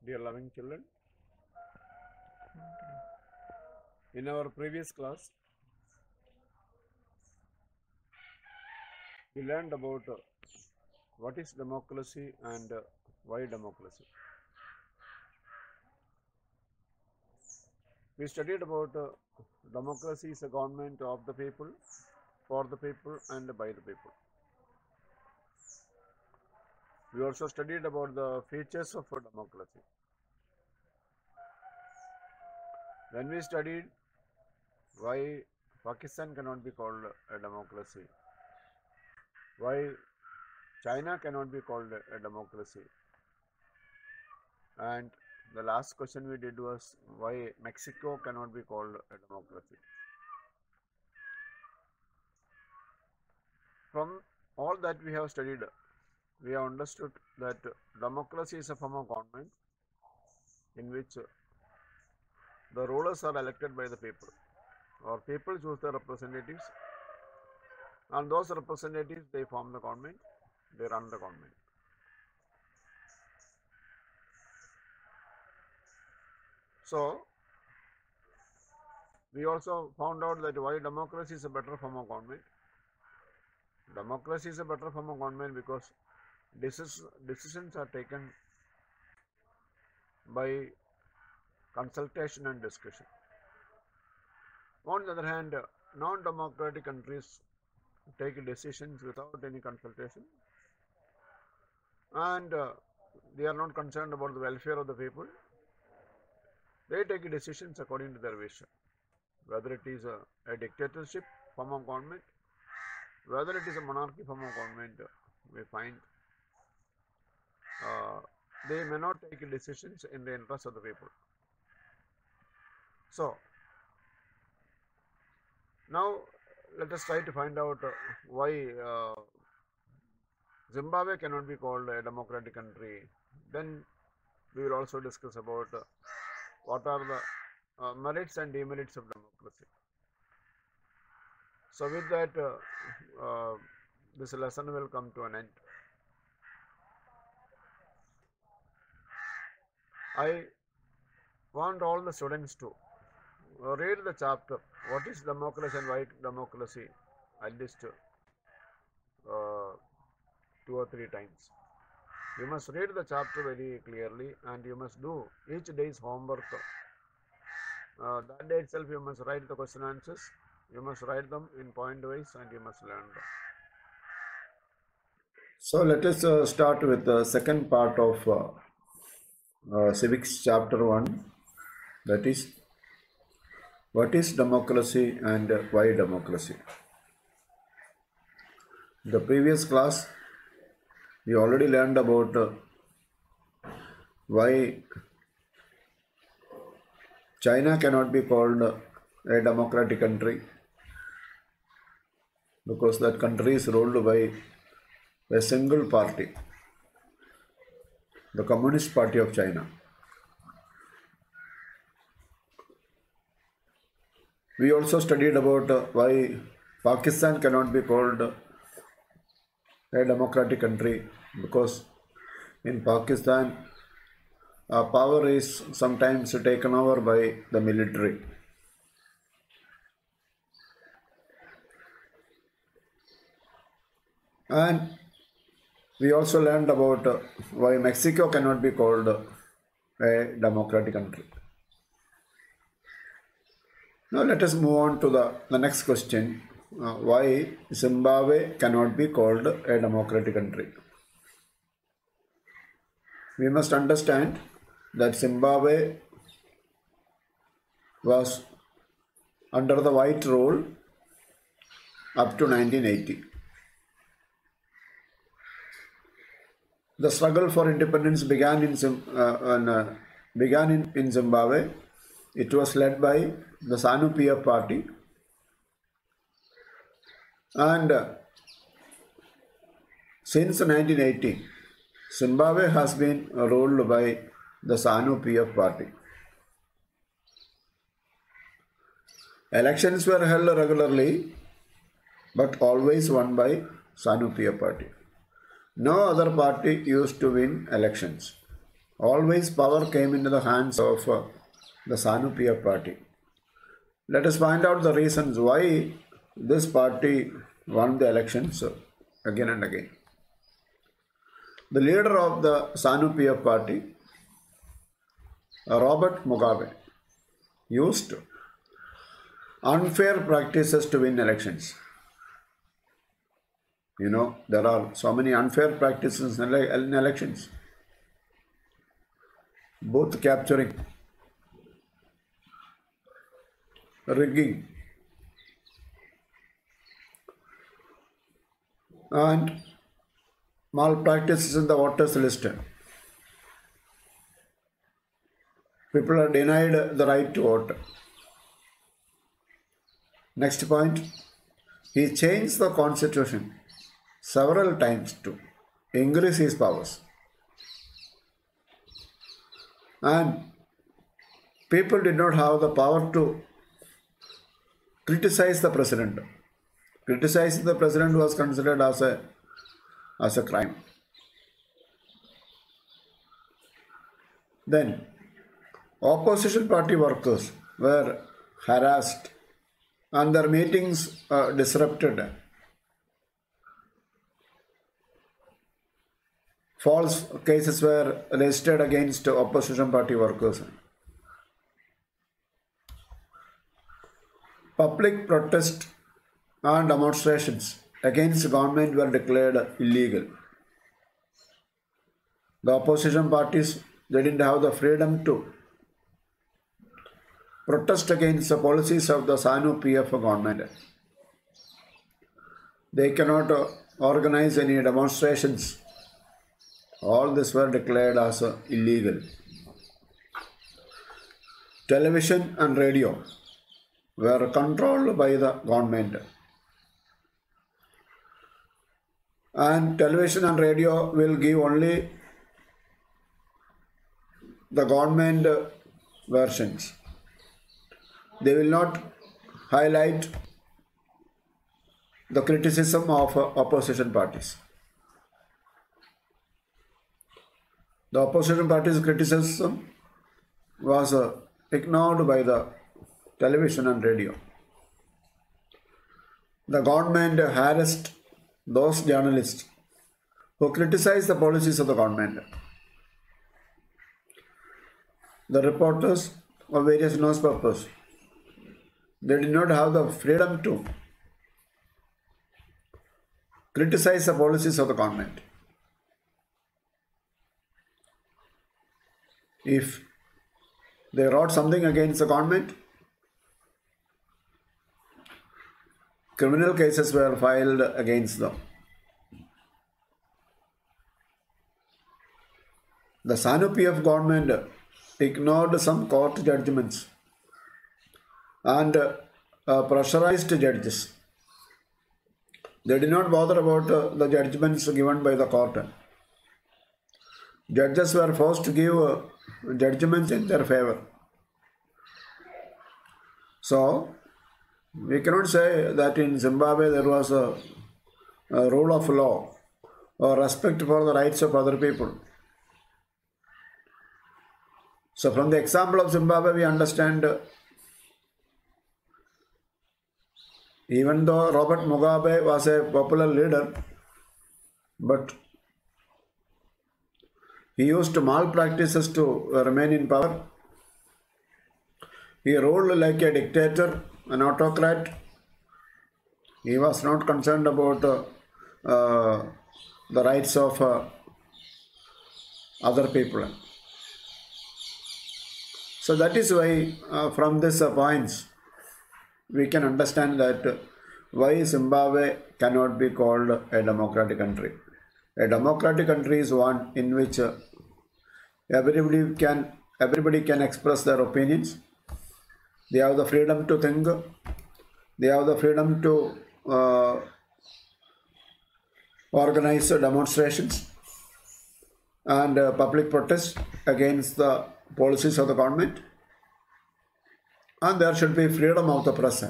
Dear loving children, in our previous class, we learned about what is democracy and why democracy. We studied about democracy is a government of the people, for the people, and by the people. We also studied about the features of a democracy. Then we studied why Pakistan cannot be called a democracy, why China cannot be called a democracy, and the last question we did was why Mexico cannot be called a democracy. From all that we have studied, we have understood that democracy is a form of government in which the rulers are elected by the people, or people choose the representatives, and those representatives, they form the government, they run the government. So we also found out that why democracy is a better form of government. Democracy is a better form of government because decisions are taken by consultation and discussion. On the other hand, non-democratic countries take decisions without any consultation, and they are not concerned about the welfare of the people. They take decisions according to their wish, whether it is a dictatorship form of government, whether it is a monarchy form of government. We find they may not take decisions in the interest of the people. So now let us try to find out why Zimbabwe cannot be called a democratic country. Then we will also discuss about what are the merits and demerits of democracy. So with that, this lesson will come to an end. I want all the students to read the chapter, what is democracy and why democracy, at least 2 or 3 times. You must read the chapter very clearly, and you must do each day's homework. That day itself you must write the question answers, you must write them in point wise, and you must learn them. So let us start with the second part of civics chapter 1, that is what is democracy and why democracy. In the previous class we already learned about why China cannot be called a democratic country, because that country is ruled by a single party, the Communist Party of China. We also studied about why Pakistan cannot be called a democratic country, because in Pakistan power is sometimes taken over by the military. And we also learned about why Mexico cannot be called a democratic country. Now let us move on to the next question. Why Zimbabwe cannot be called a democratic country? We must understand that Zimbabwe was under the white rule up to 1980. The struggle for independence began in Zimbabwe. It was led by the ZANU-PF party, and since 1980, Zimbabwe has been ruled by the ZANU-PF party. Elections were held regularly, but always won by ZANU-PF party. No other party used to win elections. Always power came into the hands of the SANU-PF party. Let us find out the reasons why this party won the elections again and again. The leader of the SANU-PF party, Robert Mugabe, used unfair practices to win elections. You know, there are so many unfair practices in elections. Both capturing, rigging, and malpractices in the voters list. People are denied the right to vote. Next point, he changed the constitution several times to increase his powers. And people did not have the power to criticize the president. Criticizing the president was considered as a crime. Then, opposition party workers were harassed and their meetings disrupted. False cases were registered against opposition party workers. Public protest and demonstrations against government were declared illegal. The opposition parties, they didn't have the freedom to protest against the policies of the SANU-PF government. They cannot organize any demonstrations. All this were declared as illegal. Television and radio were controlled by the government. And television and radio will give only the government versions. They will not highlight the criticism of opposition parties. The opposition party's criticism was ignored by the television and radio. The government harassed those journalists who criticized the policies of the government. The reporters of various newspapers, they did not have the freedom to criticize the policies of the government. If they wrote something against the government, criminal cases were filed against them. The SANU-PF government ignored some court judgments and pressurized judges. They did not bother about the judgments given by the court. Judges were forced to give judgments in their favor. So, we cannot say that in Zimbabwe there was a rule of law or respect for the rights of other people. So, from the example of Zimbabwe, we understand even though Robert Mugabe was a popular leader, but he used malpractices to remain in power. He ruled like a dictator, an autocrat. He was not concerned about the rights of other people. So that is why from these points we can understand that why Zimbabwe cannot be called a democratic country. A democratic country is one in which everybody can express their opinions. They have the freedom to think. They have the freedom to organize demonstrations and public protests against the policies of the government. And there should be freedom of the press.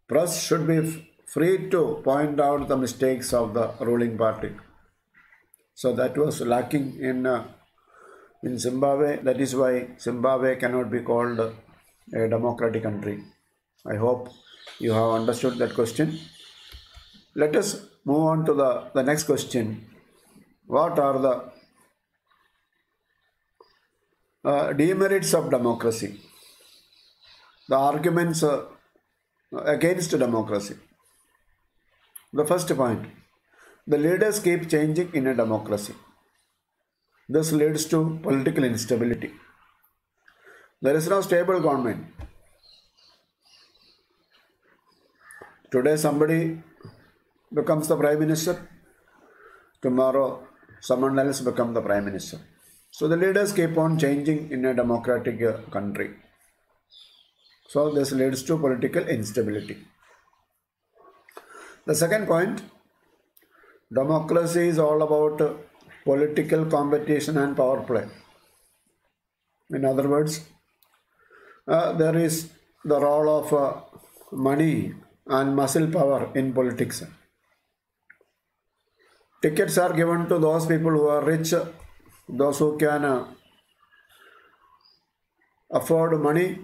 Press should be free to point out the mistakes of the ruling party. So that was lacking in in Zimbabwe. That is why Zimbabwe cannot be called a democratic country. I hope you have understood that question. Let us move on to the next question. What are the demerits of democracy? The arguments against democracy. The first point, the leaders keep changing in a democracy. This leads to political instability. There is no stable government. Today somebody becomes the prime minister. Tomorrow someone else becomes the prime minister. So the leaders keep on changing in a democratic country. So this leads to political instability. The second point, democracy is all about political competition and power play. In other words, there is the role of money and muscle power in politics. Tickets are given to those people who are rich, those who can afford money,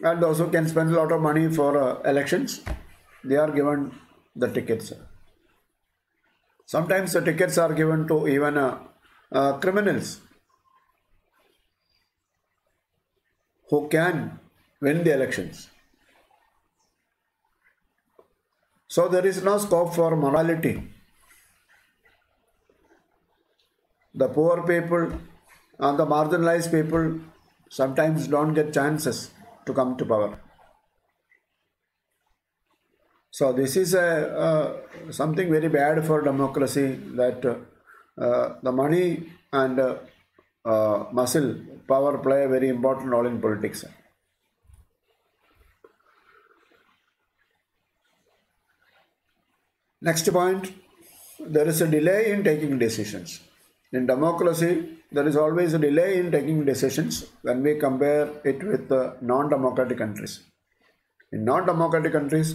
and those who can spend a lot of money for elections. They are given the tickets. Sometimes the tickets are given to even criminals who can win the elections. So there is no scope for morality. The poor people and the marginalized people sometimes don't get chances to come to power. So this is something very bad for democracy, that the money and muscle power play a very important role in politics. Next point, there is a delay in taking decisions. In democracy, there is always a delay in taking decisions when we compare it with non-democratic countries. In non-democratic countries,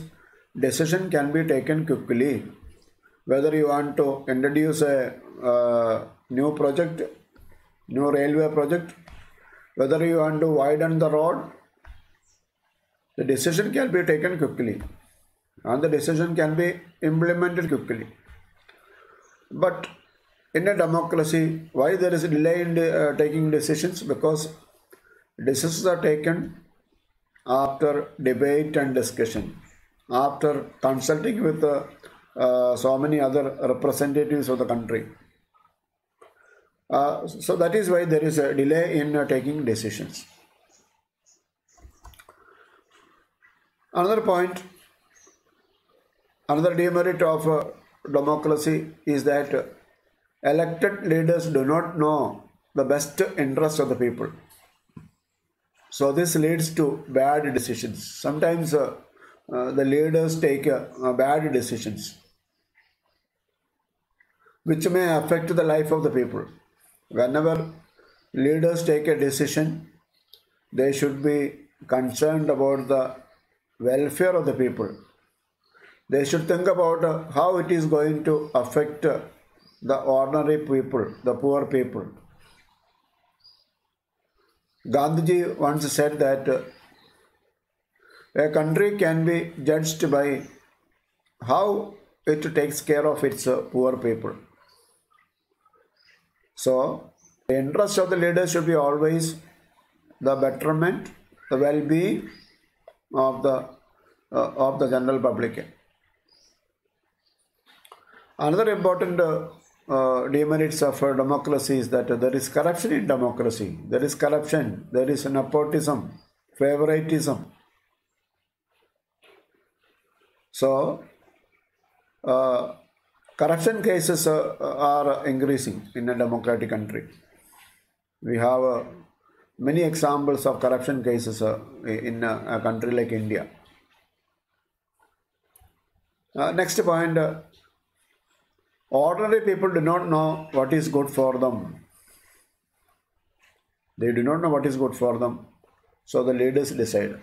decision can be taken quickly. Whether you want to introduce a new project, new railway project, whether you want to widen the road, the decision can be taken quickly and the decision can be implemented quickly. But in a democracy, why there is a delay in taking decisions? Because decisions are taken after debate and discussion, after consulting with so many other representatives of the country. So that is why there is a delay in taking decisions. Another point, another demerit of democracy is that elected leaders do not know the best interest of the people. So this leads to bad decisions. Sometimes the leaders take bad decisions which may affect the life of the people. Whenever leaders take a decision, they should be concerned about the welfare of the people. They should think about how it is going to affect the ordinary people, the poor people. Gandhiji once said that a country can be judged by how it takes care of its poor people. So, the interest of the leaders should be always the betterment, the well-being of the general public. Another important demerits of democracy is that there is corruption in democracy. There is corruption, there is nepotism, favoritism. So, corruption cases are increasing in a democratic country. We have many examples of corruption cases in a country like India. Next point, ordinary people do not know what is good for them. They do not know what is good for them. So the leaders decide.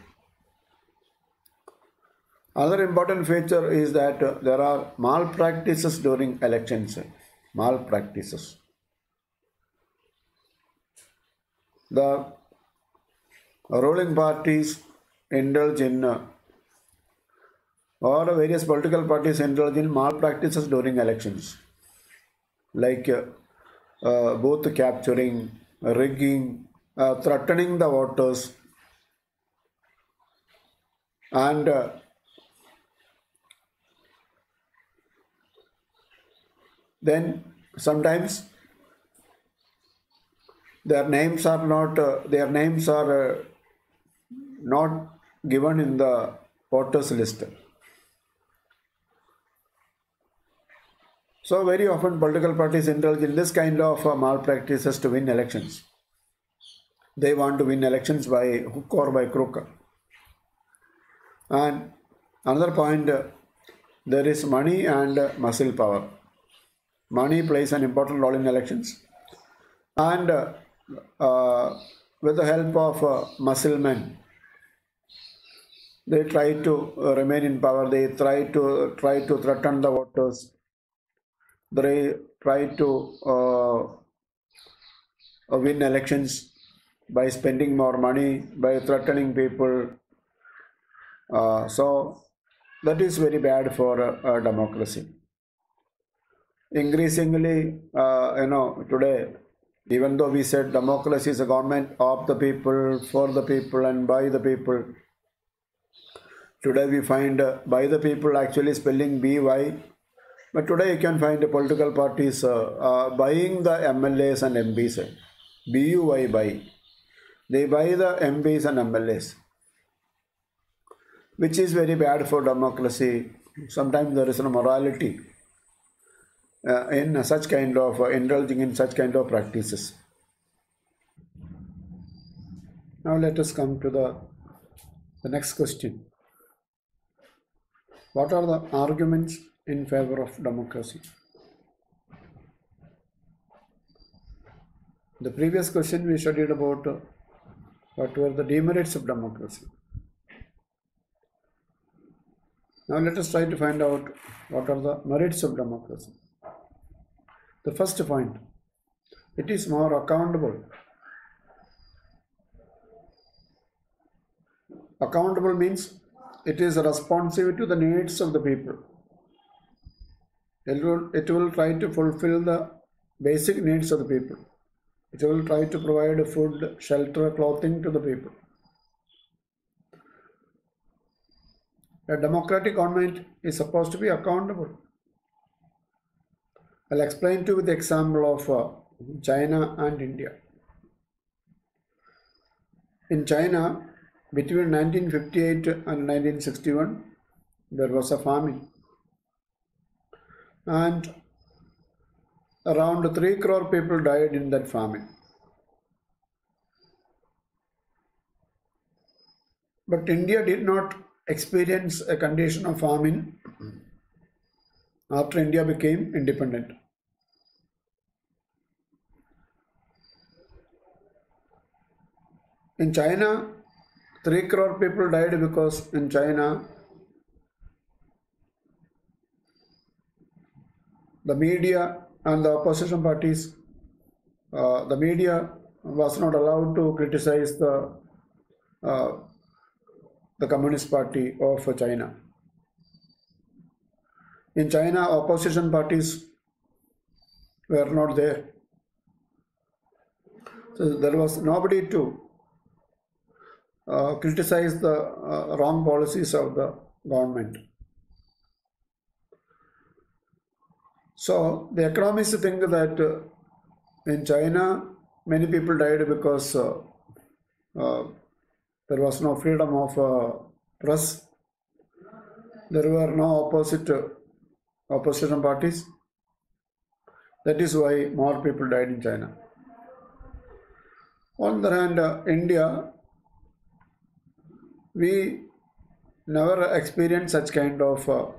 Another important feature is that there are malpractices during elections. Malpractices. the ruling parties indulge in or various political parties indulge in malpractices during elections, like both capturing, rigging, threatening the voters, and then sometimes their names are not given in the voters list. So very often political parties indulge in this kind of malpractices to win elections. They want to win elections by hook or by crook. And another point, there is money and muscle power. Money plays an important role in elections, and with the help of muscle men, they try to remain in power. They try to threaten the voters. They try to win elections by spending more money, by threatening people. So that is very bad for democracy. Increasingly, today, even though we said democracy is a government of the people, for the people, and by the people, today we find by the people actually spelling BY. But today you can find political parties buying the MLAs and MPs. BUY buy. They buy the MPs and MLAs, which is very bad for democracy. Sometimes there is no morality in such kind of indulging in such kind of practices. Now let us come to the next question. What are the arguments in favor of democracy? The previous question we studied about what were the demerits of democracy. Now let us try to find out what are the merits of democracy. The first point, it is more accountable. Accountable means it is responsive to the needs of the people. It will try to fulfill the basic needs of the people. It will try to provide food, shelter, clothing to the people. A democratic government is supposed to be accountable. I'll explain to you with the example of China and India. In China, between 1958 and 1961, there was a famine. And around 3 crore people died in that famine. But India did not experience a condition of famine after India became independent. In China, 3 crore people died because in China, the media and the opposition parties, the media was not allowed to criticize the Communist Party of China. In China, opposition parties were not there. So there was nobody to criticize the wrong policies of the government. So the economists think that in China, many people died because there was no freedom of press. There were no opposition parties. That is why more people died in China. On the other hand, India, we never experienced such kind of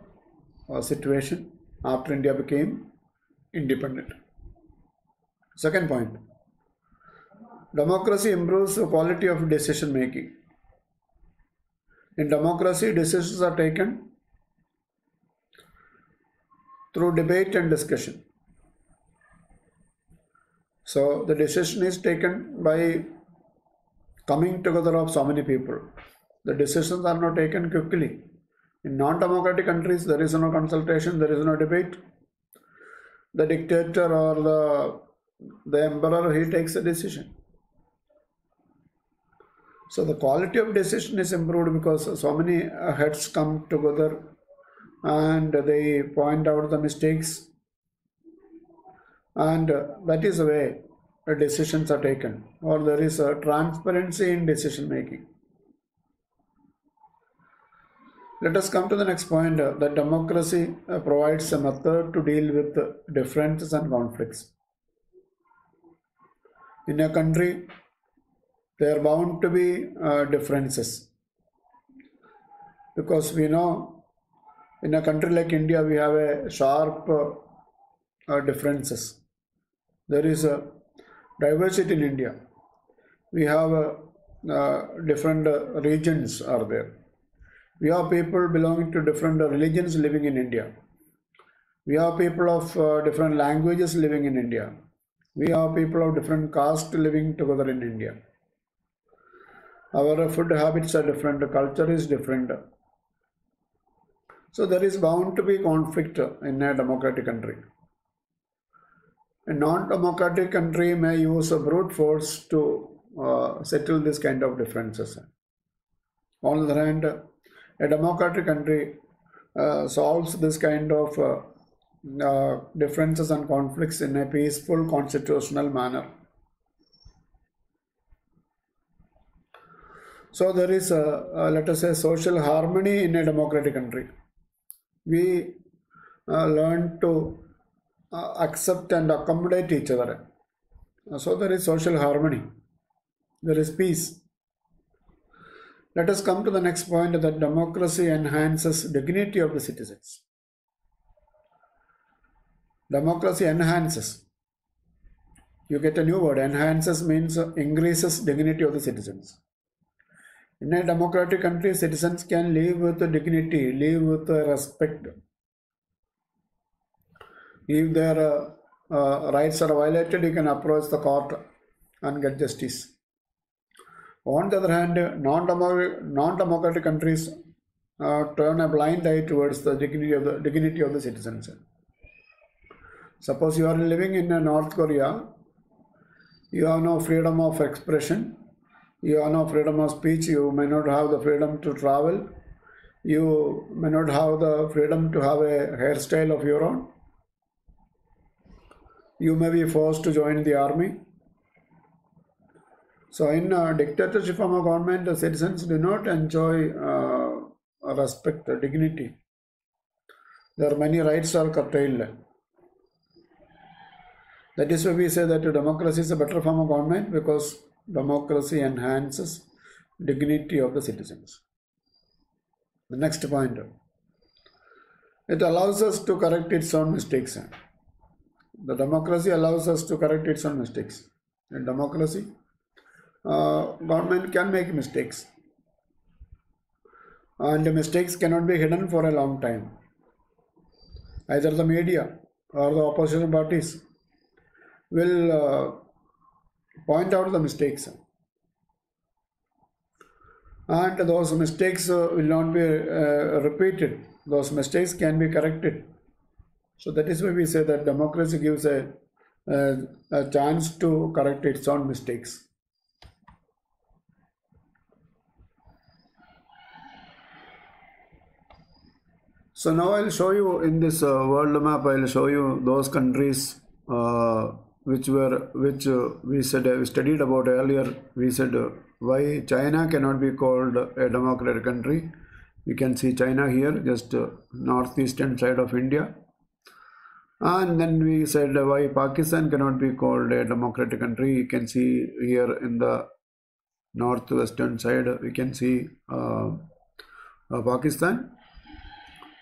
situation after India became independent. Second point, democracy improves the quality of decision making. In democracy, decisions are taken through debate and discussion. So the decision is taken by coming together of so many people. The decisions are not taken quickly. In non-democratic countries, there is no consultation, there is no debate. The dictator or the emperor, he takes a decision. So the quality of decision is improved because so many heads come together and they point out the mistakes, and that is the way decisions are taken, or there is a transparency in decision making. Let us come to the next point, that democracy provides a method to deal with differences and conflicts. In a country, there are bound to be differences, because we know in a country like India we have a sharp differences. There is a diversity in India. We have different regions are there. We have people belonging to different religions living in India. We have people of different languages living in India. We have people of different caste living together in India. Our food habits are different, the culture is different. So there is bound to be conflict in a democratic country. A non-democratic country may use a brute force to settle this kind of differences. On the other hand, a democratic country solves this kind of differences and conflicts in a peaceful constitutional manner. So there is let us say social harmony in a democratic country. We learn to accept and accommodate each other. So there is social harmony. There is peace. Let us come to the next point, that democracy enhances dignity of the citizens. Democracy enhances. You get a new word. Enhances means increases dignity of the citizens. In a democratic country, citizens can live with dignity, live with respect. If their rights are violated, you can approach the court and get justice. On the other hand, non-democratic countries turn a blind eye towards the dignity of the citizens. Suppose you are living in North Korea, you have no freedom of expression, you have no freedom of speech, you may not have the freedom to travel, you may not have the freedom to have a hairstyle of your own, you may be forced to join the army. So in a dictatorship form of government, the citizens do not enjoy respect, dignity. There are many rights are curtailed. That is why we say that democracy is a better form of government, because democracy enhances dignity of the citizens. The next point, it allows us to correct its own mistakes. The democracy allows us to correct its own mistakes. In democracy, government can make mistakes, and the mistakes cannot be hidden for a long time. Either the media or the opposition parties will point out the mistakes, and those mistakes will not be repeated. Those mistakes can be corrected. So that is why we say that democracy gives a chance to correct its own mistakes. So now I will show you in this world map. I will show you those countries which we studied about earlier. We said why China cannot be called a democratic country. You can see China here, just northeastern side of India. And then we said why Pakistan cannot be called a democratic country. You can see here in the northwestern side, we can see Pakistan.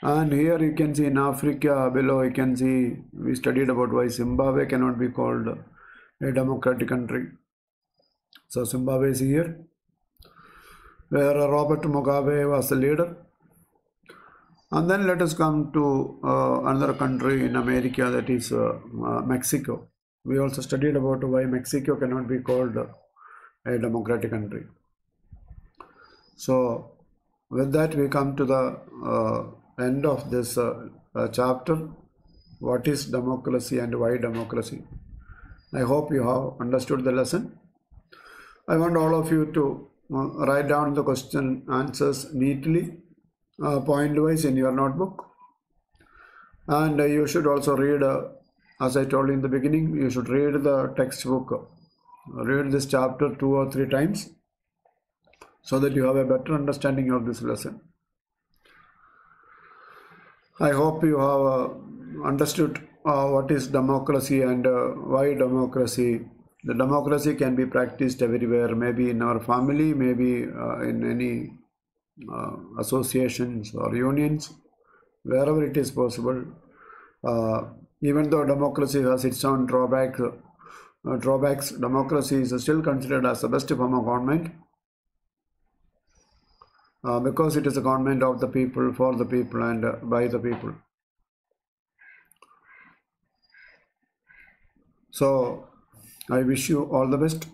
And here you can see in Africa below, you can see we studied about why Zimbabwe cannot be called a democratic country. So Zimbabwe is here, where Robert Mugabe was the leader. And then let us come to another country in America, that is Mexico. We also studied about why Mexico cannot be called a democratic country. So, with that, we come to the end of this chapter. What is democracy and why democracy? I hope you have understood the lesson. I want all of you to write down the question answers neatly, point wise in your notebook. And you should also read, as I told you in the beginning, you should read the textbook. Read this chapter 2 or 3 times so that you have a better understanding of this lesson. I hope you have understood what is democracy and why democracy. The democracy can be practiced everywhere, maybe in our family, maybe in any associations or unions, wherever it is possible. Even though democracy has its own drawbacks, democracy is still considered as the best form of government because it is a government of the people, for the people, and by the people. So, I wish you all the best.